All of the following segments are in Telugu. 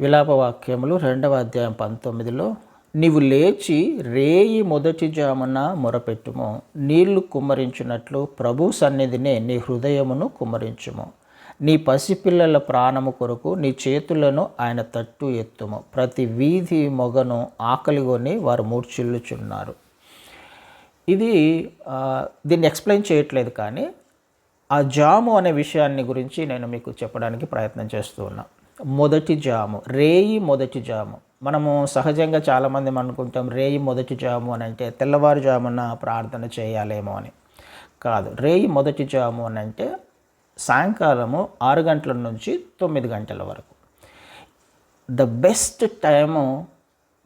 విలాప వాక్యములు 2వ అధ్యాయం 19లో, నీవు లేచి రేయి మొదటి జామున మొరపెట్టుము, నీళ్లు కుమ్మరించినట్లు ప్రభు సన్నిధినే నీ హృదయమును కుమ్మరించుము. నీ పసిపిల్లల ప్రాణము కొరకు నీ చేతులను ఆయన తట్టు ఎత్తుము. ప్రతి వీధి మొగను ఆకలిగొని వారు మూర్ఛిల్లుచున్నారు. ఇది దీన్ని ఎక్స్ప్లెయిన్ చేయట్లేదు, కానీ ఆ జాము అనే విషయాన్ని గురించి నేను మీకు చెప్పడానికి ప్రయత్నం చేస్తూ ఉన్నా. మొదటి జాము, రేయి మొదటి జాము. మనము సహజంగా చాలామంది అనుకుంటాం రేయి మొదటి జాము అని అంటే తెల్లవారుజామున ప్రార్థన చేయాలేమో అని. కాదు, రేయి మొదటి జాము అని అంటే సాయంకాలము 6 గంటల నుంచి 9 గంటల వరకు. ద బెస్ట్ టైము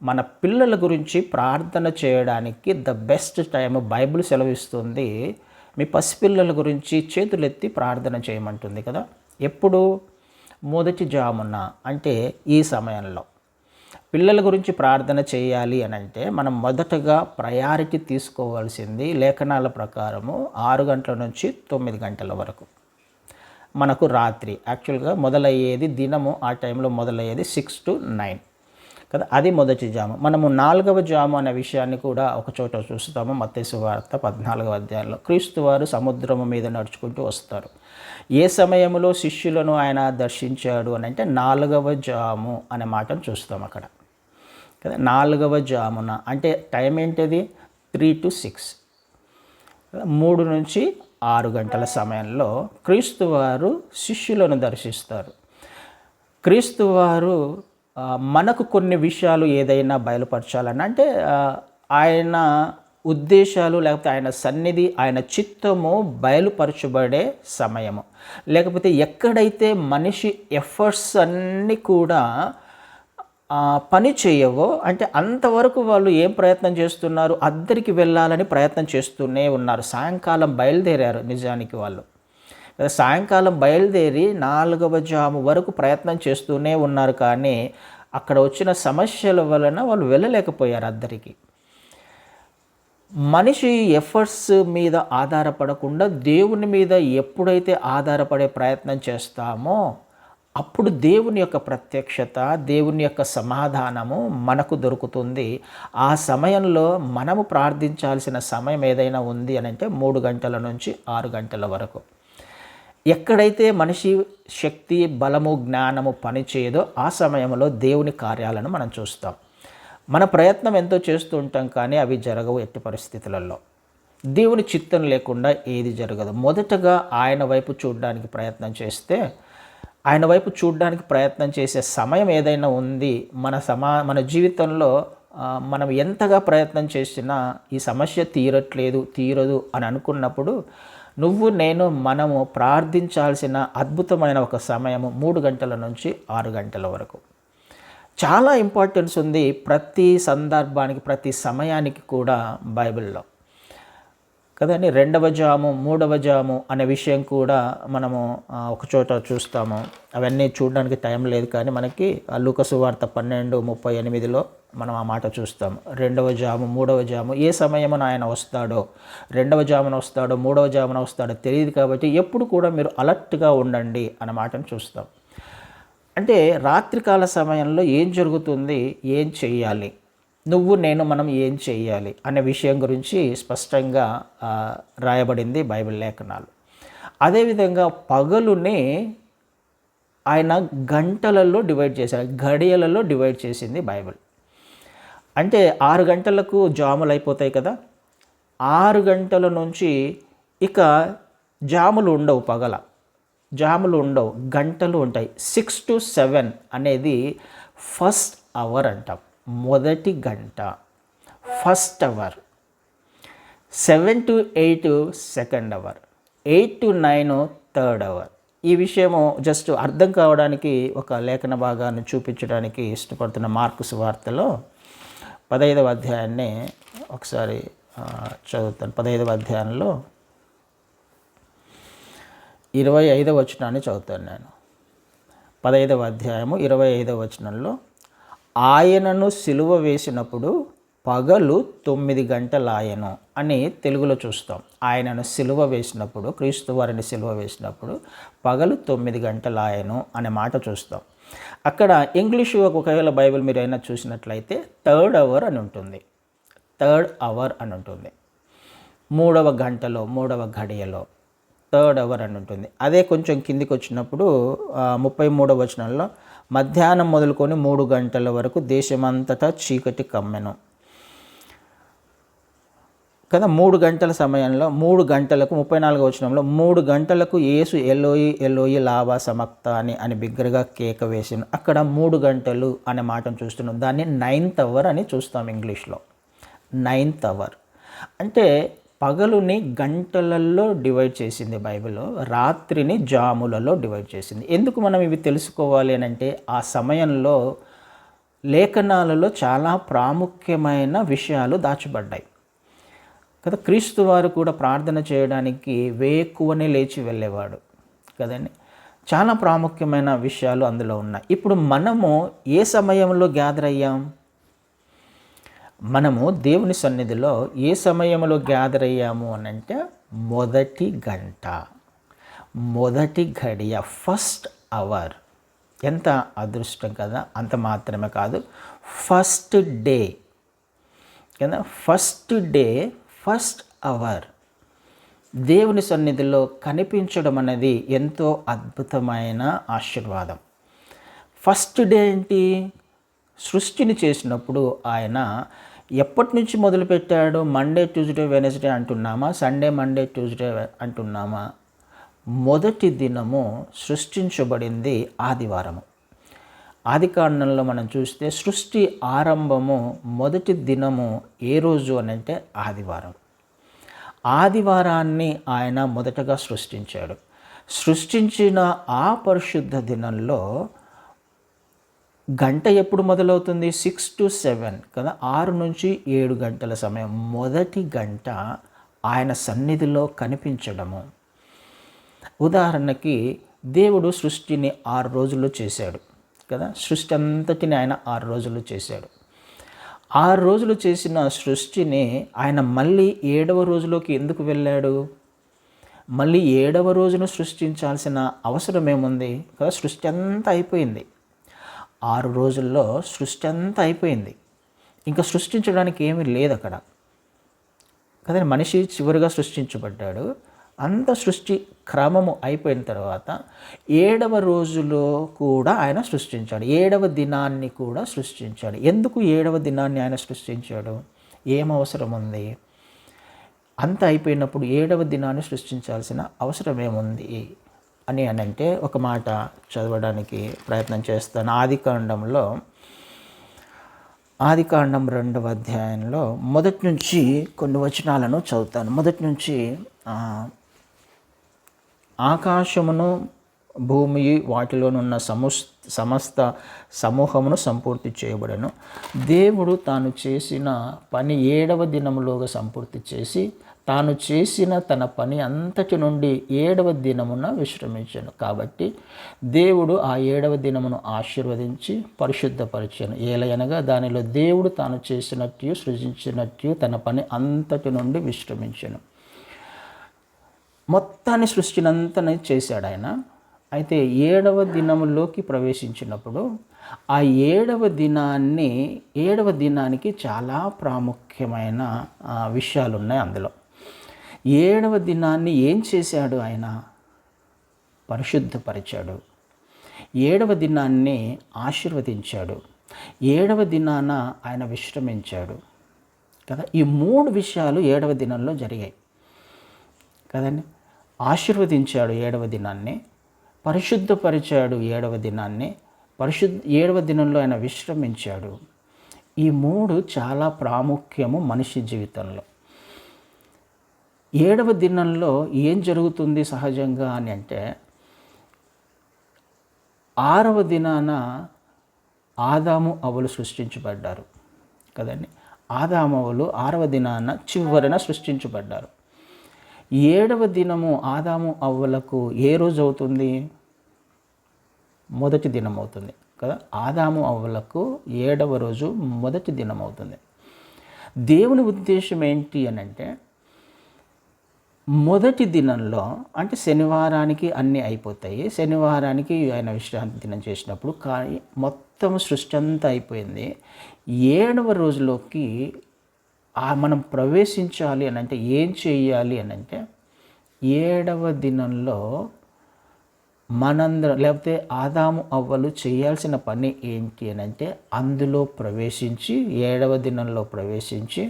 మన పిల్లల గురించి ప్రార్థన చేయడానికి ద బెస్ట్ టైము బైబిల్ సెలవిస్తుంది. మీ పసిపిల్లల గురించి చేతులెత్తి ప్రార్థన చేయమంటుంది కదా. ఎప్పుడు? మొదటి జామున, అంటే ఈ సమయంలో. పిల్లల గురించి ప్రార్థన చేయాలి అని అంటే మనం మొదటగా ప్రయారిటీ తీసుకోవాల్సింది లేఖనాల ప్రకారము 6 గంటల నుంచి 9 గంటల వరకు. మనకు రాత్రి యాక్చువల్గా మొదలయ్యేది, దినము ఆ టైంలో మొదలయ్యేది 6 to 9 కదా. అది మొదటి జాము. మనము 4వ జాము అనే విషయాన్ని కూడా ఒక చోట చూస్తాము. మత్తయి సువార్త 14వ అధ్యాయంలో క్రీస్తు వారు సముద్రము మీద నడుచుకుంటూ వస్తారు. ఏ సమయంలో శిష్యులను ఆయన దర్శించాడు అని అంటే 4వ జాము అనే మాటను చూస్తాం అక్కడ కదా. 4వ జామున అంటే టైం ఏంటిది? 3 to 6, 3 నుంచి 6 గంటల సమయంలో క్రీస్తు వారు శిష్యులను దర్శిస్తారు. క్రీస్తు వారు మనకు కొన్ని విషయాలు ఏదైనా బయలుపరచాలని అంటే ఆయన ఉద్దేశాలు, లేకపోతే ఆయన సన్నిధి, ఆయన చిత్తము బయలుపరచబడే సమయము. లేకపోతే ఎక్కడైతే మనిషి ఎఫర్ట్స్ అన్నీ కూడా పని చేయవో, అంటే అంతవరకు వాళ్ళు ఏం ప్రయత్నం చేస్తున్నారు? అద్దరికి వెళ్ళాలని ప్రయత్నం చేస్తూనే ఉన్నారు. సాయంకాలం బయలుదేరారు. నిజానికి వాళ్ళు సాయంకాలం బయలుదేరి 4వ జాము వరకు ప్రయత్నం చేస్తూనే ఉన్నారు, కానీ అక్కడ వచ్చిన సమస్యల వలన వాళ్ళు వెళ్ళలేకపోయారు అద్దరికి. మనిషి ఎఫర్ట్స్ మీద ఆధారపడకుండా దేవుని మీద ఎప్పుడైతే ఆధారపడే ప్రయత్నం చేస్తామో అప్పుడు దేవుని యొక్క ప్రత్యక్షత, దేవుని యొక్క సమాధానము మనకు దొరుకుతుంది. ఆ సమయంలో మనము ప్రార్థించాల్సిన సమయం ఏదైనా ఉంది అని అంటే 3 గంటల నుంచి 6 గంటల వరకు. ఎక్కడైతే మనిషి శక్తి, బలము, జ్ఞానము పనిచేయదో ఆ సమయంలో దేవుని కార్యాలను మనం చూస్తాం. మన ప్రయత్నం ఎంతో చేస్తూ ఉంటాం, కానీ అవి జరగవు ఎట్టి పరిస్థితులలో. దేవుని చిత్తం లేకుండా ఏది జరగదు. మొదటగా ఆయన వైపు చూడడానికి ప్రయత్నం చేస్తే, ఆయన వైపు చూడడానికి ప్రయత్నం చేసే సమయం ఏదైనా ఉంది మన జీవితంలో, మనం ఎంతగా ప్రయత్నం చేసినా ఈ సమస్య తీరదు అని అనుకున్నప్పుడు మనము ప్రార్థించాల్సిన అద్భుతమైన ఒక సమయము 3 గంటల నుంచి 6 గంటల వరకు. చాలా ఇంపార్టెన్స్ ఉంది ప్రతి సందర్భానికి, ప్రతి సమయానికి కూడా బైబిల్లో కదండి. 2వ జాము, 3వ జాము అనే విషయం కూడా మనము ఒక చోట చూస్తాము. అవన్నీ చూడడానికి టైం లేదు, కానీ మనకి లూకా సువార్త 12:38లో మనం ఆ మాట చూస్తాం. 2వ జాము, 3వ జాము, ఏ సమయమున ఆయన వస్తాడో, 2వ జామున వస్తాడో, 3వ జామున వస్తాడో తెలియదు, కాబట్టి ఎప్పుడు కూడా మీరు అలర్ట్గా ఉండండి అన్న మాటను చూస్తాం. అంటే రాత్రికాల సమయంలో ఏం జరుగుతుంది, ఏం చెయ్యాలి, మనం ఏం చెయ్యాలి అనే విషయం గురించి స్పష్టంగా రాయబడింది బైబిల్ లేఖనాలు. అదేవిధంగా పగలునే ఆయన గంటలలో డివైడ్ చేశారు, గడియలలో డివైడ్ చేసింది బైబిల్. అంటే 6 గంటలకు జాములు అయిపోతాయి కదా. 6 గంటల నుంచి ఇక జాములు ఉండవు, జాములు ఉండవు, గంటలు ఉంటాయి. 6 to 7 అనేది ఫస్ట్ అవర్ అంటాం, మొదటి గంట, first hour. 7 to 8 second hour, 8 to 9 third hour. ఈ విషయము జస్ట్ అర్థం కావడానికి ఒక లేఖన భాగాన్ని చూపించడానికి ఇష్టపడుతున్న మార్కు సువార్తలో 15వ అధ్యాయాన్ని ఒకసారి చదువుతాను. 15వ అధ్యాయంలో 25వ వచనాన్ని చదువుతాను నేను. 15వ అధ్యాయము 25వ వచనంలో, ఆయనను సిలువ వేసినప్పుడు పగలు 9 గంటలాయెను అని తెలుగులో చూస్తాం. ఆయనను సిలువ వేసినప్పుడు, క్రీస్తు వారిని సిలువ వేసినప్పుడు పగలు 9 గంటలాయెను అనే మాట చూస్తాం. అక్కడ ఇంగ్లీషు ఒకవేళ బైబిల్ మీరు అయినా చూసినట్లయితే థర్డ్ అవర్ అని ఉంటుంది. థర్డ్ అవర్ అని ఉంటుంది. 3వ గంటలో, 3వ ఘడియలో థర్డ్ అవర్ అని ఉంటుంది. అదే కొంచెం కిందికి వచ్చినప్పుడు 33వ వచనంలో మధ్యాహ్నం మొదలుకొని 3 గంటల వరకు దేశమంతటా చీకటి కమ్మెను కదా. 3 గంటల సమయంలో 3 గంటలకు 34వ వచనంలో 3 గంటలకు యేసు ఎలోయి ఎలోయి లావా సమక్త అని బిగ్గరగా కేక వేసిన. అక్కడ 3 గంటలు అనే మాటను చూస్తున్నాం. దాన్ని 9th అవర్ అని చూస్తాం ఇంగ్లీష్లో. 9th అవర్ అంటే పగలుని గంటలలో డివైడ్ చేసింది బైబిల్, రాత్రిని జాములలో డివైడ్ చేసింది. ఎందుకు మనం ఇవి తెలుసుకోవాలి అని అంటే ఆ సమయంలో లేఖనాలలో చాలా ప్రాముఖ్యమైన విషయాలు దాచబడ్డాయి కదా. క్రీస్తు వారు కూడా ప్రార్థన చేయడానికి వేకువనే లేచి వెళ్ళేవాడు కదండి. చాలా ప్రాముఖ్యమైన విషయాలు అందులో ఉన్నాయి. ఇప్పుడు మనము ఏ సమయంలో గ్యాదర్ అయ్యాం? మనము దేవుని సన్నిధిలో ఏ సమయంలో గ్యాదర్ అయ్యాము అని అంటే మొదటి గంట, మొదటి ఘడియ, ఫస్ట్ అవర్. ఎంత అదృష్టం కదా. అంత మాత్రమే కాదు, ఫస్ట్ డే కదా. ఫస్ట్ డే, ఫస్ట్ అవర్ దేవుని సన్నిధిలో కనిపించడం అనేది ఎంతో అద్భుతమైన ఆశీర్వాదం. ఫస్ట్ డే ఏంటి? సృష్టిని చేసినప్పుడు ఆయన ఎప్పటి నుంచి మొదలుపెట్టాడు? మండే ట్యూస్డే వెనస్డే అంటున్నామా? సండే మండే ట్యూస్డే అంటున్నామా? మొదటి దినము సృష్టించబడింది ఆదివారము. ఆదికాండంలో మనం చూస్తే సృష్టి ఆరంభము మొదటి దినము ఏ రోజు అని అంటే ఆదివారం. ఆదివారాన్ని ఆయన మొదటగా సృష్టించాడు. సృష్టించిన ఆ పరిశుద్ధ దినంలో గంట ఎప్పుడు మొదలవుతుంది? 6 to 7 కదా. 6 నుంచి 7 గంటల సమయం. మొదటి గంట ఆయన సన్నిధిలో కనిపించడము. ఉదాహరణకి దేవుడు సృష్టిని 6 రోజుల్లో చేశాడు కదా. సృష్టి అంతటిని ఆయన 6 రోజుల్లో చేశాడు. 6 రోజులు చేసిన సృష్టిని ఆయన మళ్ళీ 7వ రోజులోకి ఎందుకు వెళ్ళాడు? మళ్ళీ 7వ రోజును సృష్టించాల్సిన అవసరం ఏముంది కదా. సృష్టి అంతా అయిపోయింది. 6 రోజుల్లో సృష్టి అంతా అయిపోయింది. ఇంకా సృష్టించడానికి ఏమీ లేదు అక్కడ కదా. మనిషి చివరిగా సృష్టించబడ్డాడు. అంత సృష్టి క్రమము అయిపోయిన తర్వాత 7వ రోజులో కూడా ఆయన సృష్టించాడు. 7వ దినాన్ని కూడా సృష్టించాడు. ఎందుకు 7వ దినాన్ని ఆయన సృష్టించాడు? ఏం అవసరం ఉంది? అంత అయిపోయినప్పుడు 7వ దినాన్ని సృష్టించాల్సిన అవసరం ఏముంది అని అంటే ఒక మాట చదవడానికి ప్రయత్నం చేస్తాను. ఆదికాండం 2వ అధ్యాయంలో మొదటి నుంచి కొన్ని వచనాలను చదువుతాను. మొదటి నుంచి ఆకాశమును భూమి వాటిలోనున్న సమస్త సమూహమును సంపూర్తి చేయబడెను. దేవుడు తాను చేసిన పని 7వ దినములోగా సంపూర్తి చేసి తాను చేసిన తన పని అంతటి నుండి 7వ దినమున విశ్రమించాను. కాబట్టి దేవుడు ఆ 7వ దినమును ఆశీర్వదించి పరిశుద్ధపరిచాను. ఏలయనగా దానిలో దేవుడు తాను చేసినట్టు సృజించినట్టు తన పని అంతటి నుండి విశ్రమించాను. మొత్తాన్ని సృష్టినంతని చేశాడు ఆయన. అయితే 7వ దినములోకి ప్రవేశించినప్పుడు ఆ 7వ దినానికి చాలా ప్రాముఖ్యమైన విషయాలు ఉన్నాయి అందులో. 7వ దినాన్ని ఏం చేశాడు ఆయన? పరిశుద్ధపరిచాడు. 7వ దినాన్ని ఆశీర్వదించాడు. 7వ దినాన ఆయన విశ్రమించాడు కదా. ఈ 3 విషయాలు 7వ దినంలో జరిగాయి కదండి. ఆశీర్వదించాడు 7వ దినాన్ని, పరిశుద్ధపరిచాడు 7వ దినాన్ని, 7వ దినంలో ఆయన విశ్రమించాడు. ఈ 3 చాలా ప్రాముఖ్యము మనిషి జీవితంలో. 7వ దినంలో ఏం జరుగుతుంది సహజంగా అని అంటే 6వ దినాన ఆదాము అవ్వలు సృష్టించబడ్డారు కదండి. ఆదాము అవ్వలు 6వ దినాన చివరిన సృష్టించబడ్డారు. 7వ దినము ఆదాము అవ్వలకు ఏ రోజు అవుతుంది? మొదటి దినం అవుతుంది కదా. ఆదాము అవ్వలకు 7వ రోజు మొదటి దినం అవుతుంది. దేవుని ఉద్దేశం ఏంటి అని అంటే మొదటి దినంలో అంటే శనివారానికి అన్నీ అయిపోతాయి. శనివారానికి ఆయన విశ్రాంతి దినం చేసినప్పుడు కానీ మొత్తం సృష్టి అంతా అయిపోయింది. 7వ రోజులోకి మనం ప్రవేశించాలి అనంటే ఏం చేయాలి అనంటే 7వ దినంలో మనందరం లేకపోతే ఆదాము అవ్వలు చేయాల్సిన పని ఏంటి అనంటే అందులో ప్రవేశించి 7వ దినంలో ప్రవేశించి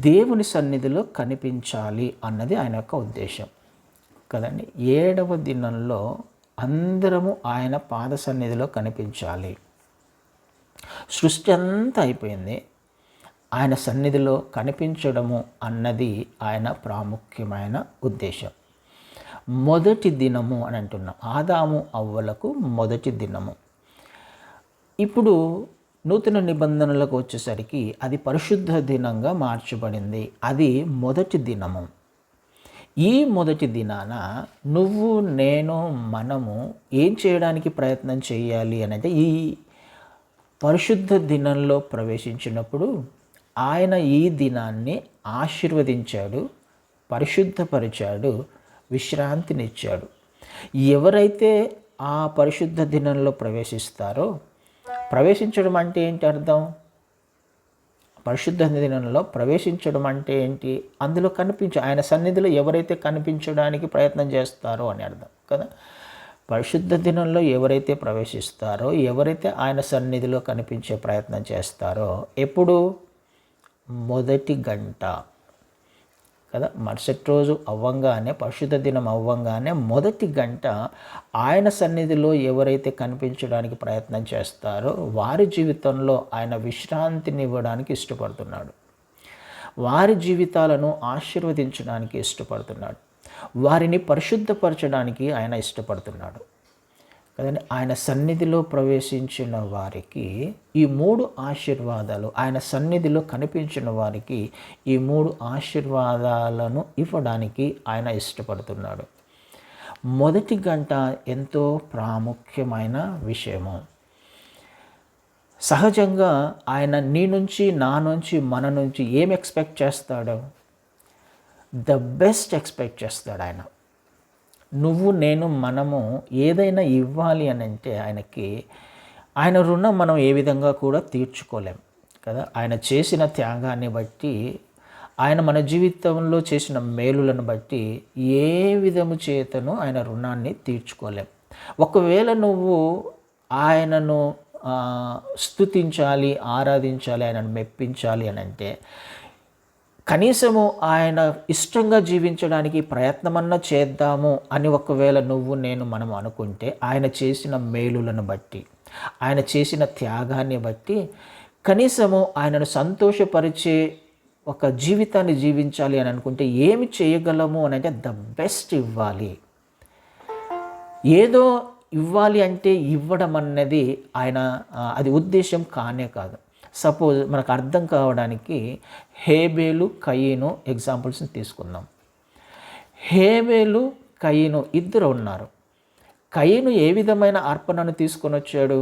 దేవుని సన్నిధిలో కనిపించాలి అన్నది ఆయన యొక్క ఉద్దేశం కదండి. 7వ దినంలో అందరము ఆయన పాద సన్నిధిలో కనిపించాలి. సృష్టి అంతా అయిపోయింది. ఆయన సన్నిధిలో కనిపించడము అన్నది ఆయన ప్రాముఖ్యమైన ఉద్దేశం. మొదటి దినము అని అంటున్నాం. ఆదాము అవ్వలకు మొదటి దినము. ఇప్పుడు నూతన నిబంధనలకు వచ్చేసరికి అది పరిశుద్ధ దినంగా మార్చబడింది. అది మొదటి దినము. ఈ మొదటి దినాన నువ్వు నేను మనము ఏం చేయడానికి ప్రయత్నం చేయాలి అంటే ఈ పరిశుద్ధ దినంలో ప్రవేశించినప్పుడు ఆయన ఈ దినాన్ని ఆశీర్వదించాడు, పరిశుద్ధపరిచాడు, విశ్రాంతినిచ్చాడు. ఎవరైతే ఆ పరిశుద్ధ దినంలో ప్రవేశిస్తారో, ప్రవేశించడం అంటే ఏంటి అర్థం? పరిశుద్ధ దినంలో ప్రవేశించడం అంటే ఏంటి? అందులో ఆయన సన్నిధిలో ఎవరైతే కనిపించడానికి ప్రయత్నం చేస్తారో అని అర్థం కదా. పరిశుద్ధ దినంలో ఎవరైతే ప్రవేశిస్తారో, ఎవరైతే ఆయన సన్నిధిలో కనిపించే ప్రయత్నం చేస్తారో, ఎప్పుడు? మొదటి గంట కదా. మరుసటి రోజు అవ్వంగానే, పరిశుద్ధ దినం అవ్వంగానే మొదటి గంట ఆయన సన్నిధిలో ఎవరైతే కనిపించడానికి ప్రయత్నం చేస్తారో వారి జీవితంలో ఆయన విశ్రాంతిని ఇవ్వడానికి ఇష్టపడుతున్నాడు. వారి జీవితాలను ఆశీర్వదించడానికి ఇష్టపడుతున్నాడు. వారిని పరిశుద్ధపరచడానికి ఆయన ఇష్టపడుతున్నాడు కదండి. ఆయన సన్నిధిలో ప్రవేశించిన వారికి ఈ 3 ఆశీర్వాదాలు, ఆయన సన్నిధిలో కనిపించిన వారికి ఈ 3 ఆశీర్వాదాలను ఇవ్వడానికి ఆయన ఇష్టపడుతున్నాడు. మొదటి గంట ఎంతో ప్రాముఖ్యమైన విషయము. సహజంగా ఆయన నీ నుంచి, నా నుంచి, మన నుంచి ఏం ఎక్స్పెక్ట్ చేస్తాడు? ద బెస్ట్ ఎక్స్పెక్ట్ చేస్తాడు ఆయన. నువ్వు నేను మనము ఏదైనా ఇవ్వాలి అని అంటే ఆయన రుణం మనం ఏ విధంగా కూడా తీర్చుకోలేం కదా. ఆయన చేసిన త్యాగాన్ని బట్టి, ఆయన మన జీవితంలో చేసిన మేలులను బట్టి ఏ విధము చేతను ఆయన రుణాన్ని తీర్చుకోలేం. ఒకవేళ నువ్వు ఆయనను స్తుతించాలి, ఆరాధించాలి, ఆయనను మెప్పించాలి అని అంటే కనీసము ఆయన ఇష్టంగా జీవించడానికి ప్రయత్నమన్నా చేద్దాము అని ఒకవేళ నువ్వు నేను మనం అనుకుంటే, ఆయన చేసిన మేలులను బట్టి, ఆయన చేసిన త్యాగాన్ని బట్టి కనీసము ఆయనను సంతోషపరిచే ఒక జీవితాన్ని జీవించాలి అని అనుకుంటే ఏమి చేయగలము అని అంటే ద బెస్ట్ ఇవ్వాలి. ఏదో ఇవ్వాలి అంటే ఇవ్వడం అన్నది ఆయన అది ఉద్దేశం కానే కాదు. సపోజ్ మనకు అర్థం కావడానికి హేబేలు, కయీను ఎగ్జాంపుల్స్ని తీసుకుందాం. హేబేలు, కయీను ఇద్దరు ఉన్నారు. కయీను ఏ విధమైన అర్పణను తీసుకొని వచ్చాడు?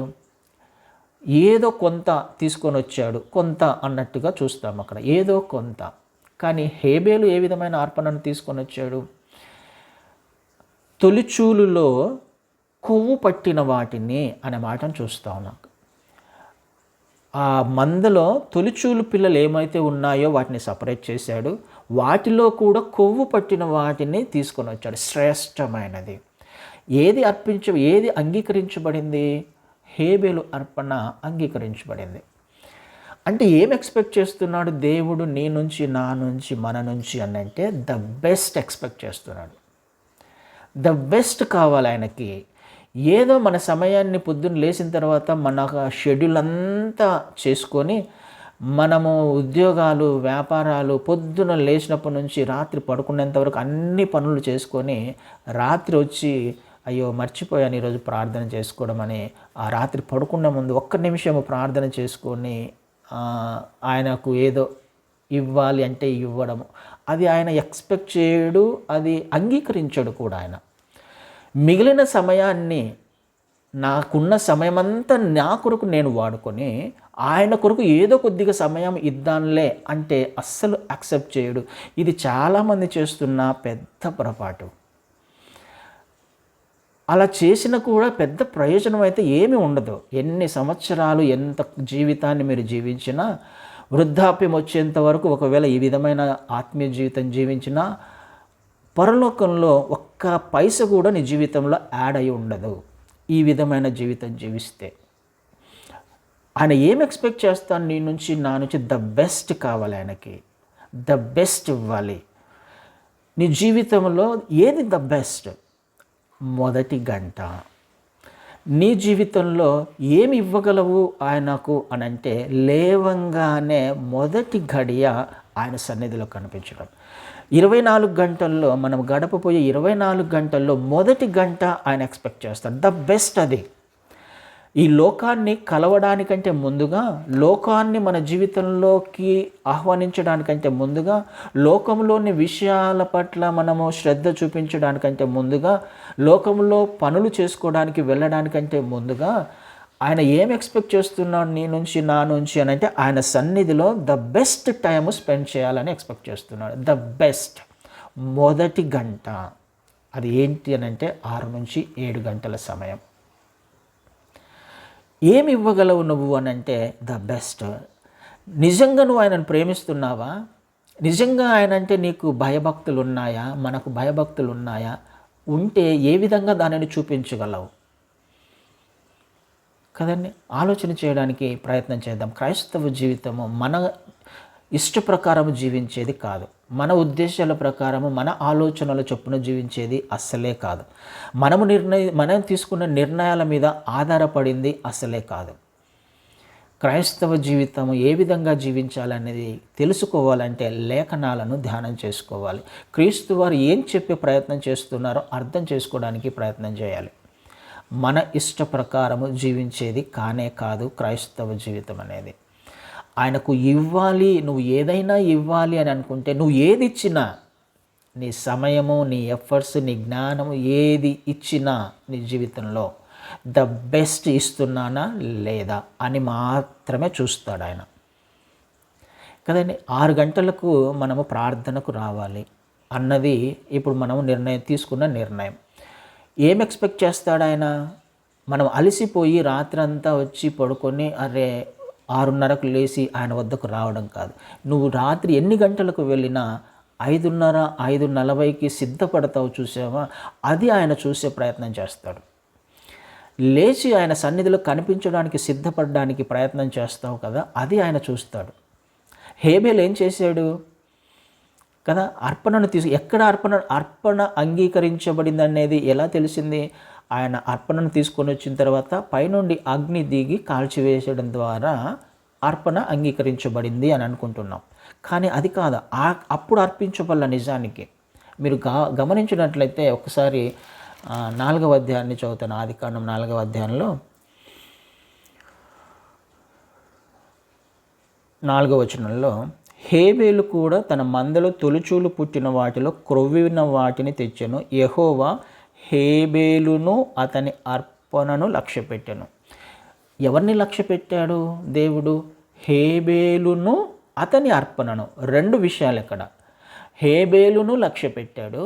ఏదో కొంత తీసుకొని వచ్చాడు, కొంత అన్నట్టుగా చూస్తాం అక్కడ, ఏదో కొంత. కానీ హేబేలు ఏ విధమైన అర్పణను తీసుకొని వచ్చాడు? తొలిచూలులో కొవ్వు పట్టిన వాటిని అనే మాటను చూస్తా ఉన్నాం. ఆ మందలో తొలిచూలు పిల్లలు ఏమైతే ఉన్నాయో వాటిని సపరేట్ చేశాడు. వాటిలో కూడా కొవ్వు పట్టిన వాటిని తీసుకొని వచ్చాడు. శ్రేష్టమైనది ఏది అంగీకరించబడింది? హేబేలు అర్పణ అంగీకరించబడింది. అంటే ఏం ఎక్స్పెక్ట్ చేస్తున్నాడు దేవుడు నీ నుంచి, నా నుంచి, మన నుంచి అనంటే ద బెస్ట్ ఎక్స్పెక్ట్ చేస్తున్నాడు. ద బెస్ట్ కావాలి ఆయనకి. ఏదో మన సమయాన్ని పొద్దున్న లేచిన తర్వాత మన షెడ్యూల్ అంతా చేసుకొని మనము ఉద్యోగాలు, వ్యాపారాలు, పొద్దున లేచినప్పటి నుంచి రాత్రి పడుకునేంత వరకు అన్ని పనులు చేసుకొని రాత్రి వచ్చి అయ్యో మర్చిపోయాను ఈరోజు ప్రార్థన చేసుకోవడం అని ఆ రాత్రి పడుకునే ముందు ఒక్క నిమిషము ప్రార్థన చేసుకొని ఆయనకు ఏదో ఇవ్వాలి అంటే ఇవ్వడము, అది ఆయన ఎక్స్పెక్ట్ చేయడు, అది అంగీకరించడు కూడా. ఆయన మిగిలిన సమయాన్ని నాకున్న సమయమంతా నా కొరకు నేను వాడుకొని ఆయన కొరకు ఏదో కొద్దిగా సమయం ఇద్దాంలే అంటే అస్సలు యాక్సెప్ట్ చేయడు. ఇది చాలామంది చేస్తున్న పెద్ద పొరపాటు. అలా చేసినా కూడా పెద్ద ప్రయోజనం అయితే ఏమీ ఉండదు. ఎన్ని సంవత్సరాలు ఎంత జీవితాన్ని మీరు జీవించినా, వృద్ధాప్యం వచ్చేంత వరకు ఒకవేళ ఈ విధమైన ఆత్మీయ జీవితం జీవించినా పరలోకంలో ఒక్క పైస కూడా నీ జీవితంలో యాడ్ అయి ఉండదు. ఈ విధమైన జీవితం జీవిస్తే ఆయన ఏం ఎక్స్పెక్ట్ చేస్తాను నీ నుంచి, నా నుంచి ద బెస్ట్ కావాలి. ఆయనకి ద బెస్ట్ ఇవ్వాలి. నీ జీవితంలో ఏది ద బెస్ట్? మొదటి గంట. నీ జీవితంలో ఏమి ఇవ్వగలవు ఆయనకు అని అంటే, లేవంగానే మొదటి గడియ ఆయన సన్నిధిలో కనిపించడం. 24 గంటల్లో మనం గడపపోయే 24 గంటల్లో మొదటి గంట ఆయన ఎక్స్పెక్ట్ చేస్తాడు. ద బెస్ట్ అది. ఈ లోకాన్ని కలవడానికంటే ముందుగా, లోకాన్ని మన జీవితంలోకి ఆహ్వానించడానికంటే ముందుగా, లోకంలోని విషయాల పట్ల మనము శ్రద్ధ చూపించడానికంటే ముందుగా, లోకంలో పనులు చేసుకోవడానికి వెళ్ళడానికంటే ముందుగా ఆయన ఏం ఎక్స్పెక్ట్ చేస్తున్నాడు నీ నుంచి, నా నుంచి అని అంటే, ఆయన సన్నిధిలో ద బెస్ట్ టైము స్పెండ్ చేయాలని ఎక్స్పెక్ట్ చేస్తున్నాడు. ద బెస్ట్ మొదటి గంట. అది ఏంటి అని అంటే 6 నుంచి 7 గంటల సమయం. ఏమి ఇవ్వగలవు నువ్వు అని అంటే ద బెస్ట్. నిజంగా నువ్వు ఆయనను ప్రేమిస్తున్నావా? నిజంగా ఆయన అంటే నీకు భయభక్తులు ఉన్నాయా? మనకు భయభక్తులు ఉన్నాయా? ఉంటే ఏ విధంగా దానిని చూపించగలవు కదండి? ఆలోచన చేయడానికి ప్రయత్నం చేద్దాం. క్రైస్తవ జీవితము మన ఇష్ట ప్రకారం జీవించేది కాదు. మన ఉద్దేశాల ప్రకారము, మన ఆలోచనల చొప్పున జీవించేది అస్సలే కాదు. మనం తీసుకున్న నిర్ణయాల మీద ఆధారపడింది అస్సలే కాదు. క్రైస్తవ జీవితం ఏ విధంగా జీవించాలనేది తెలుసుకోవాలంటే లేఖనాలను ధ్యానం చేసుకోవాలి. క్రీస్తు వారు ఏం చెప్పే ప్రయత్నం చేస్తున్నారో అర్థం చేసుకోవడానికి ప్రయత్నం చేయాలి. మన ఇష్ట ప్రకారము జీవించేది కానే కాదు క్రైస్తవ జీవితం అనేది. ఆయనకు ఇవ్వాలి, నువ్వు ఏదైనా ఇవ్వాలి అని అనుకుంటే, నువ్వు ఏది ఇచ్చినా, నీ సమయము, నీ ఎఫర్ట్స్, నీ జ్ఞానము ఏది ఇచ్చినా నీ జీవితంలో ద బెస్ట్ ఇస్తున్నానా లేదా అని మాత్రమే చూస్తాడు ఆయన కదండి. 6 గంటలకు మనము ప్రార్థనకు రావాలి అన్నది ఇప్పుడు మనము తీసుకున్న నిర్ణయం. ఏం ఎక్స్పెక్ట్ చేస్తాడు ఆయన? మనం అలసిపోయి రాత్రంతా వచ్చి పడుకొని అరే 6:30కు లేచి ఆయన వద్దకు రావడం కాదు. నువ్వు రాత్రి ఎన్ని గంటలకు వెళ్ళినా 5:30, 5:40కి సిద్ధపడతావు చూసావా? అది ఆయన చూసే ప్రయత్నం చేస్తాడు. లేచి ఆయన సన్నిధిలో కనిపించడానికి సిద్ధపడడానికి ప్రయత్నం చేస్తావు కదా, అది ఆయన చూస్తాడు. హేబేలు ఏం చేశాడు కదా? అర్పణను ఎక్కడ అర్పణ అంగీకరించబడింది అనేది ఎలా తెలిసింది? ఆయన అర్పణను తీసుకొని వచ్చిన తర్వాత పైనుండి అగ్ని దిగి కాల్చివేసడం ద్వారా అర్పణ అంగీకరించబడింది అని అనుకుంటున్నాం. కానీ అది కాదు. అప్పుడు అర్పించబల్ల నిజానికి మీరు గమనించినట్లయితే ఒకసారి 4వ అధ్యాయాన్ని చదువుతాను. ఆదికాండం 4వ అధ్యాయంలో 4వ వచనంలో, హేబేలు కూడా తన మందలో తొలిచూలు పుట్టిన వాటిలో క్రొవ్విన వాటిని తెచ్చెను. యెహోవా హేబేలును అతని అర్పణను లక్ష్యపెట్టెను. ఎవరిని లక్ష్యపెట్టాడు దేవుడు? హేబేలును అతని అర్పణను. 2 విషయాలు ఇక్కడ. హేబేలును లక్ష్యపెట్టాడు,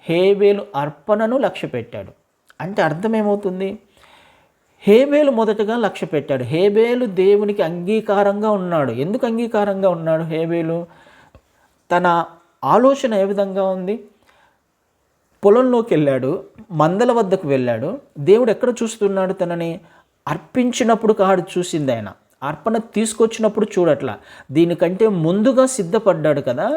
హేబేలు అర్పణను లక్ష్యపెట్టాడు. అంటే అర్థం ఏమవుతుంది? హేబేలు మొదటగా లక్ష్యపెట్టాడు. హేబేలు దేవునికి అంగీకారంగా ఉన్నాడు. ఎందుకు అంగీకారంగా ఉన్నాడు హేబేలు? తన ఆలోచన ఏ విధంగా ఉంది? పొలంలోకి వెళ్ళాడు, మందల వద్దకు వెళ్ళాడు. దేవుడు ఎక్కడ చూస్తున్నాడు తనని? అర్పించినప్పుడు కాడు చూసింది ఆయన, అర్పణ తీసుకొచ్చినప్పుడు చూడట్లా. దీనికంటే ముందుగా సిద్ధపడ్డాడు కదా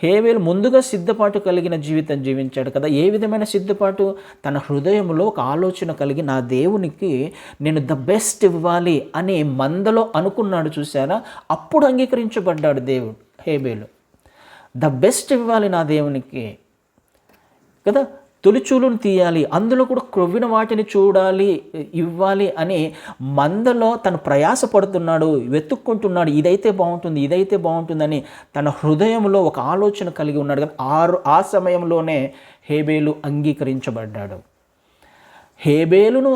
హేబేలు. ముందుగా సిద్ధపాటు కలిగిన జీవితం జీవించాడు కదా. ఏ విధమైన సిద్ధపాటు? తన హృదయంలో ఒక ఆలోచన కలిగి నా దేవునికి నేను ద బెస్ట్ ఇవ్వాలి అని మందలో అనుకున్నాడు చూసారా? అప్పుడు అంగీకరించబడ్డాడు దేవుడు హేబేలు. ద బెస్ట్ ఇవ్వాలి నా దేవునికి కదా, తొలిచూలును తీయాలి, అందులో కూడా క్రొవ్విన వాటిని చూడాలి, ఇవ్వాలి అని మందలో తను ప్రయాసపడుతున్నాడు, వెతుక్కుంటున్నాడు. ఇదైతే బాగుంటుంది, ఇదైతే బాగుంటుందని తన హృదయంలో ఒక ఆలోచన కలిగి ఉన్నాడు కదా. ఆ సమయంలోనే హేబేలు అంగీకరించబడ్డాడు. హేబేలును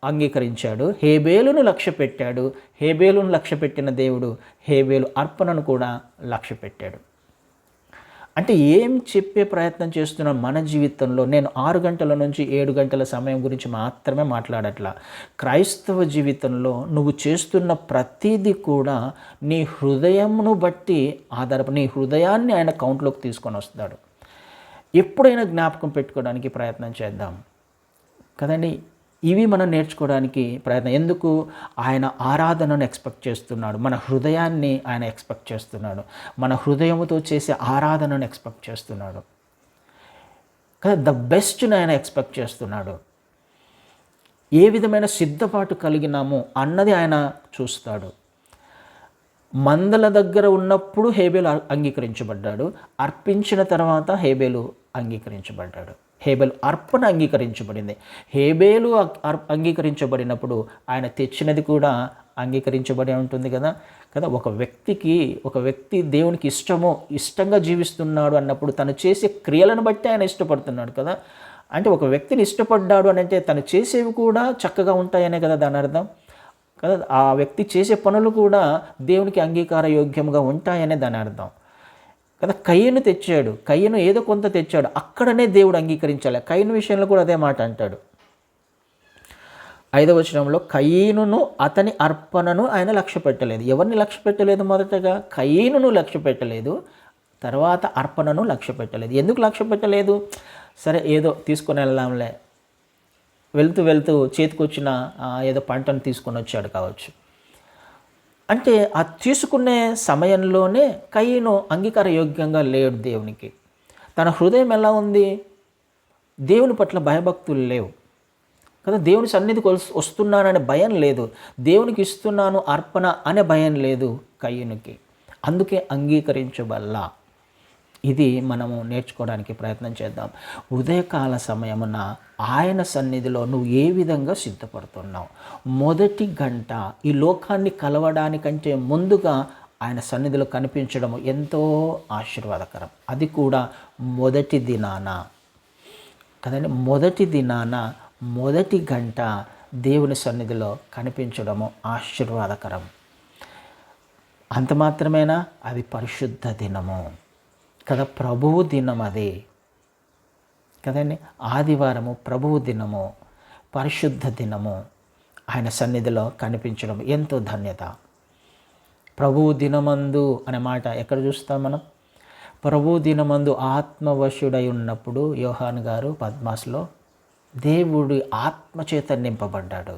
అంగీకరించాడు, హేబేలును లక్ష్య పెట్టాడు. హేబేలును లక్ష్య పెట్టిన దేవుడు హేబేలు అర్పణను కూడా లక్ష్య పెట్టాడు. అంటే ఏం చెప్పే ప్రయత్నం చేస్తున్న మన జీవితంలో, నేను 6 గంటల నుంచి 7 గంటల సమయం గురించి మాత్రమే మాట్లాడట్లా. క్రైస్తవ జీవితంలో నువ్వు చేస్తున్న ప్రతిదీ కూడా నీ హృదయంను బట్టి నీ హృదయాన్ని ఆయన కౌంట్లోకి తీసుకొని వస్తాడు. ఎప్పుడైనా జ్ఞాపకం పెట్టుకోవడానికి ప్రయత్నం చేద్దాం కదండి. ఇవి మనం నేర్చుకోవడానికి ప్రయత్నం. ఎందుకు? ఆయన ఆరాధనను ఎక్స్పెక్ట్ చేస్తున్నాడు, మన హృదయాన్ని ఆయన ఎక్స్పెక్ట్ చేస్తున్నాడు, మన హృదయముతో చేసే ఆరాధనను ఎక్స్పెక్ట్ చేస్తున్నాడు కదా. ద బెస్ట్ని ఆయన ఎక్స్పెక్ట్ చేస్తున్నాడు. ఏ విధమైన సిద్ధపాటు కలిగినాము అన్నది ఆయన చూస్తాడు. మందల దగ్గర ఉన్నప్పుడు హేబేలు అంగీకరించబడ్డాడు, అర్పించిన తర్వాత హేబేలు అంగీకరించబడ్డాడు. హేబేలు అర్పణ అంగీకరించబడింది. హేబేలు అంగీకరించబడినప్పుడు ఆయన తెచ్చినది కూడా అంగీకరించబడి ఉంటుంది కదా. ఒక వ్యక్తి దేవునికి ఇష్టంగా జీవిస్తున్నాడు అన్నప్పుడు తను చేసే క్రియలను బట్టి ఆయన ఇష్టపడుతున్నాడు కదా. అంటే ఒక వ్యక్తిని ఇష్టపడ్డాడు అని అంటే తను చేసేవి కూడా చక్కగా ఉంటాయనే కదా దాని అర్థం కదా. ఆ వ్యక్తి చేసే పనులు కూడా దేవునికి అంగీకార యోగ్యంగా ఉంటాయనే దాని అర్థం కదా. కయ్యను తెచ్చాడు, కయ్యను ఏదో కొంత తెచ్చాడు, అక్కడనే దేవుడు అంగీకరించాలి. కయ్యను విషయంలో కూడా అదే మాట అంటాడు. 5వ వచనంలో కయ్యనును అతని అర్పణను ఆయన లక్ష్య పెట్టలేదు. ఎవరిని లక్ష్య పెట్టలేదు? మొదటగా కయ్యనును లక్ష్య పెట్టలేదు, తర్వాత అర్పణను లక్ష్య పెట్టలేదు. ఎందుకు లక్ష్య పెట్టలేదు? సరే ఏదో తీసుకొని వెళ్దాంలే, వెళ్తూ చేతికొచ్చిన ఏదో పంటను తీసుకొని వచ్చాడు కావచ్చు. అంటే ఆ తీసుకునే సమయంలోనే కయ్యను అంగీకార యోగ్యంగా లేడు దేవునికి. తన హృదయం ఎలా ఉంది? దేవుని పట్ల భయభక్తులు లేవు కదా. దేవుని సన్నిధికి వస్తున్నాననే భయం లేదు, దేవునికి ఇస్తున్నాను అర్పణ అనే భయం లేదు కయ్యనుకి. అందుకే అంగీకరించబల్లా. ఇది మనము నేర్చుకోవడానికి ప్రయత్నం చేద్దాం. ఉదయకాల సమయమున ఆయన సన్నిధిలో నువ్వు ఏ విధంగా సిద్ధపడుతున్నావు? మొదటి గంట ఈ లోకాన్ని కలవడానికంటే ముందుగా ఆయన సన్నిధిలో కనిపించడం ఎంతో ఆశీర్వాదకరం. అది కూడా మొదటి దినాన కదండి. మొదటి దినాన మొదటి గంట దేవుని సన్నిధిలో కనిపించడము ఆశీర్వాదకరం. అంత మాత్రమేనా? అది పరిశుద్ధ దినము కదా, ప్రభువు దినం అది కదండి. ఆదివారము ప్రభువు దినము, పరిశుద్ధ దినము. ఆయన సన్నిధిలో కనిపించడం ఎంతో ధన్యత. ప్రభువు దినమందు అనే మాట ఎక్కడ చూస్తాం మనం? ప్రభువు దినమందు ఆత్మవశుడై ఉన్నప్పుడు యోహాను గారు పద్మాస్లో దేవుడి ఆత్మచేత నింపబడ్డాడు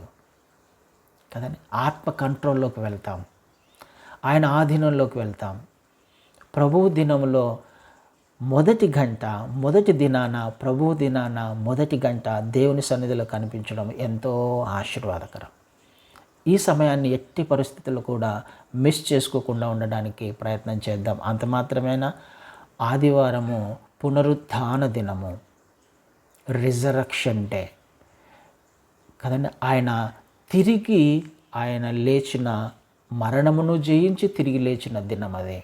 కదండి. ఆత్మ కంట్రోల్లోకి వెళ్తాం, ఆయన ఆధీనంలోకి వెళ్తాం. ప్రభువు దినంలో మొదటి దినాన ప్రభువు దినాన మొదటి గంట దేవుని సన్నిధిలో కనిపించడం ఎంతో ఆశీర్వాదకరం. ఈ సమయాన్ని ఎట్టి పరిస్థితుల్లో కూడా మిస్ చేసుకోకుండా ఉండడానికి ప్రయత్నం చేద్దాం. అంత మాత్రమేనా? ఆదివారము పునరుత్థాన దినము, రిజరక్షన్ డే కదండి. ఆయన లేచిన, మరణమును జయించి తిరిగి లేచిన దినం అదే.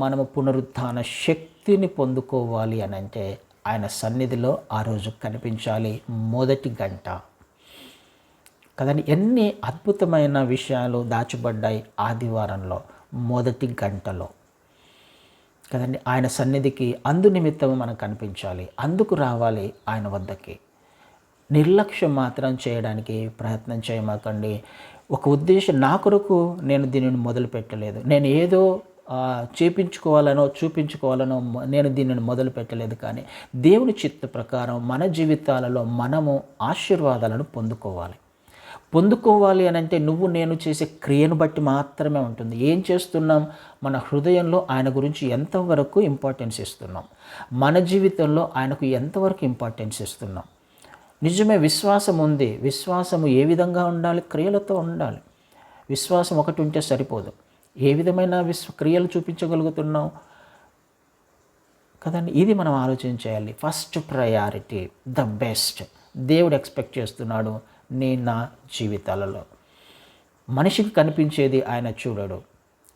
మనము పునరుత్థాన శక్తిని పొందుకోవాలి అని అంటే ఆయన సన్నిధిలో ఆ రోజు కనిపించాలి. మొదటి గంట కదండి. ఎన్ని అద్భుతమైన విషయాలు దాచబడ్డాయి ఆదివారంలో మొదటి గంటలో కదండి. ఆయన సన్నిధికి అందు నిమిత్తం మనం కనిపించాలి, అందుకు రావాలి ఆయన వద్దకి. నిర్లక్ష్యం మాత్రం చేయడానికి ప్రయత్నం చేయమాకండి. ఒక ఉద్దేశం, నా కొరకు నేను దీనిని మొదలు పెట్టలేదు, నేను ఏదో చూపించుకోవాలనో నేను దీనిని మొదలు పెట్టలేదు. కానీ దేవుని చిత్త ప్రకారం మన జీవితాలలో మనము ఆశీర్వాదాలను పొందుకోవాలి అని అంటే నేను చేసే క్రియను బట్టి మాత్రమే ఉంటుంది. ఏం చేస్తున్నాం? మన హృదయంలో ఆయన గురించి ఎంతవరకు ఇంపార్టెన్స్ ఇస్తున్నాం, మన జీవితంలో ఆయనకు ఎంతవరకు ఇంపార్టెన్స్ ఇస్తున్నాం. నిజమే, విశ్వాసం ఉంది. విశ్వాసము ఏ విధంగా ఉండాలి? క్రియలతో ఉండాలి. విశ్వాసం ఒకటి ఉంటే సరిపోదు. ఏ విధమైన క్రియలు చూపించగలుగుతున్నాం కదండి. ఇది మనం ఆలోచించాలి. ఫస్ట్ ప్రయారిటీ, ద బెస్ట్ దేవుడు ఎక్స్పెక్ట్ చేస్తున్నాడు నా జీవితాలలో. మనిషికి కనిపించేది ఆయన చూడడు.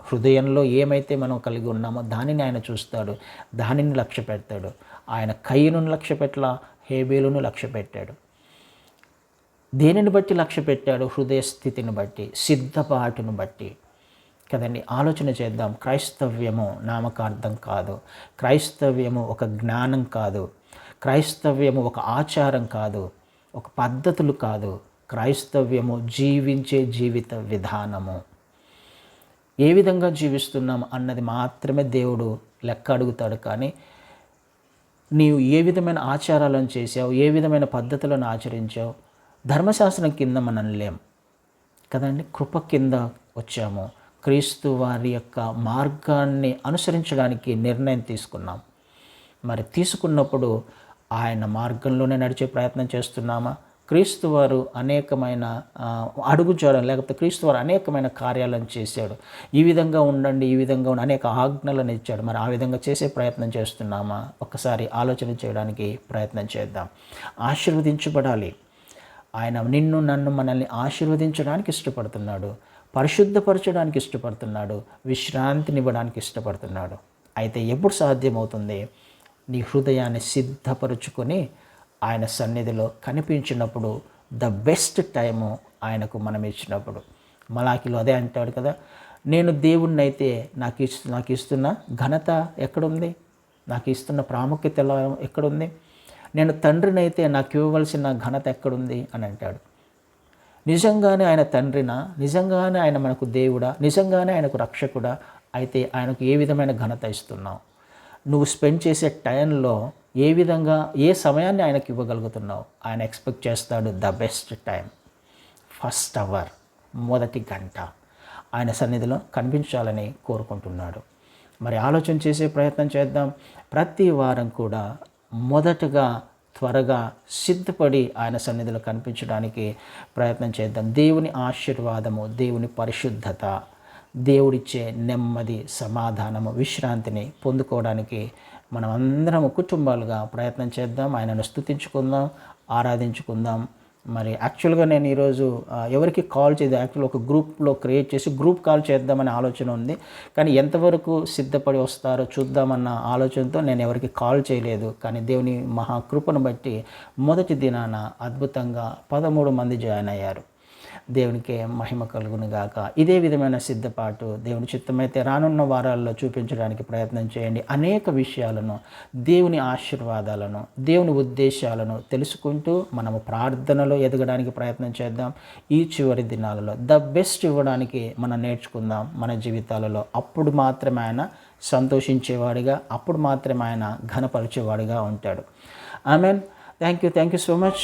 హృదయంలో ఏమైతే మనం కలిగి ఉన్నామో దానిని ఆయన చూస్తాడు, దానిని లక్ష్య పెడతాడు. ఆయన కయ్యను లక్ష్య పెట్టలా, హేబేలును లక్ష్య పెట్టాడు దేనిని బట్టి లక్ష్య పెట్టాడు? హృదయ స్థితిని బట్టి, సిద్ధపాటును బట్టి కదండి. ఆలోచన చేద్దాం. క్రైస్తవ్యము నామకార్థం కాదు, క్రైస్తవ్యము ఒక జ్ఞానం కాదు, క్రైస్తవ్యము ఒక ఆచారం కాదు, ఒక పద్ధతులు కాదు. క్రైస్తవ్యము జీవించే జీవిత విధానము. ఏ విధంగా జీవిస్తున్నాం అన్నది మాత్రమే దేవుడు లెక్క అడుగుతాడు. కానీ నీవు ఏ విధమైన ఆచారాలను చేసావు, ఏ విధమైన పద్ధతులను ఆచరించావు, ధర్మశాస్త్రం కింద మనం లేం కదండి, కృప కింద వచ్చాము. క్రీస్తు వారి యొక్క మార్గాన్ని అనుసరించడానికి నిర్ణయం తీసుకున్నాం. మరి తీసుకున్నప్పుడు ఆయన మార్గంలోనే నడిచే ప్రయత్నం చేస్తున్నామా? క్రీస్తు వారు అనేకమైన అడుగుజాడలు, లేకపోతే క్రీస్తు వారు అనేకమైన కార్యాలను చేశాడు. ఈ విధంగా ఉండండి, ఈ విధంగా అనేక ఆజ్ఞలను ఇచ్చాడు. మరి ఆ విధంగా చేసే ప్రయత్నం చేస్తున్నామా? ఒకసారి ఆలోచన చేయడానికి ప్రయత్నం చేద్దాం. ఆశీర్వదించబడాలి. ఆయన నిన్ను నన్ను మనల్ని ఆశీర్వదించడానికి ఇష్టపడుతున్నాడు, పరిశుద్ధపరచడానికి ఇష్టపడుతున్నాడు, విశ్రాంతినివ్వడానికి ఇష్టపడుతున్నాడు. అయితే ఎప్పుడు సాధ్యమవుతుంది? నీ హృదయాన్ని సిద్ధపరుచుకొని ఆయన సన్నిధిలో కనిపించినప్పుడు, ద బెస్ట్ టైము ఆయనకు మనం ఇచ్చినప్పుడు. మలాకిలో అదే అంటాడు కదా, నేను దేవుణ్ణైతే నాకు ఇస్తున్న ఘనత ఎక్కడుంది? నాకు ఇస్తున్న ప్రాముఖ్యత ఎక్కడుంది? నేను తండ్రినైతే నాకు ఇవ్వవలసిన ఘనత ఎక్కడుంది అని అంటాడు. నిజంగానే ఆయన తండ్రినా? నిజంగానే ఆయన మనకు దేవుడా? నిజంగానే ఆయనకు రక్షకుడా? అయితే ఆయనకు ఏ విధమైన ఘనత ఇస్తున్నావు? నువ్వు స్పెండ్ చేసే టైంలో ఏ విధంగా, ఏ సమయాన్ని ఆయనకి ఇవ్వగలుగుతున్నావు? ఆయన ఎక్స్పెక్ట్ చేస్తాడు the best time, first hour, మొదటి గంట ఆయన సన్నిధిలో కనిపించాలని కోరుకుంటున్నాడు. మరి ఆలోచన చేసే ప్రయత్నం చేద్దాం. ప్రతి వారం కూడా మొదటగా త్వరగా సిద్ధపడి ఆయన సన్నిధిలో కనిపించడానికి ప్రయత్నం చేద్దాం. దేవుని ఆశీర్వాదము, దేవుని పరిశుద్ధత, దేవుడిచ్చే నెమ్మది, సమాధానము, విశ్రాంతిని పొందుకోవడానికి మనం అందరం కుటుంబాలుగా ప్రయత్నం చేద్దాం. ఆయనను స్తుతించుకుందాం, ఆరాధించుకుందాం. మరి యాక్చువల్గా నేను ఈరోజు ఎవరికి కాల్ చేయదు, యాక్చువల్ ఒక గ్రూప్లో క్రియేట్ చేసి గ్రూప్ కాల్ చేద్దామనే ఆలోచన ఉంది. కానీ ఎంతవరకు సిద్ధపడి వస్తారో చూద్దామన్న ఆలోచనతో నేను ఎవరికి కాల్ చేయలేదు. కానీ దేవుని మహాకృపను బట్టి మొదటి దినాన అద్భుతంగా 13 మంది జాయిన్ అయ్యారు. దేవునికే మహిమ కలుగును గాక. ఇదే విధమైన సిద్ధపాటు దేవుని చిత్తమైతే రానున్న వారాల్లో చూపించడానికి ప్రయత్నం చేయండి. అనేక విషయాలను, దేవుని ఆశీర్వాదాలను, దేవుని ఉద్దేశాలను తెలుసుకుంటూ మనము ప్రార్థనలో ఎదగడానికి ప్రయత్నం చేద్దాం. ఈ చివరి దినాలలో ద బెస్ట్ ఇవ్వడానికి మనం నేర్చుకుందాం మన జీవితాలలో. అప్పుడు మాత్రమే ఆయన సంతోషించేవాడిగా, అప్పుడు మాత్రమే ఆయన ఘనపరిచేవాడిగా ఉంటాడు. Amen. Thank you so much.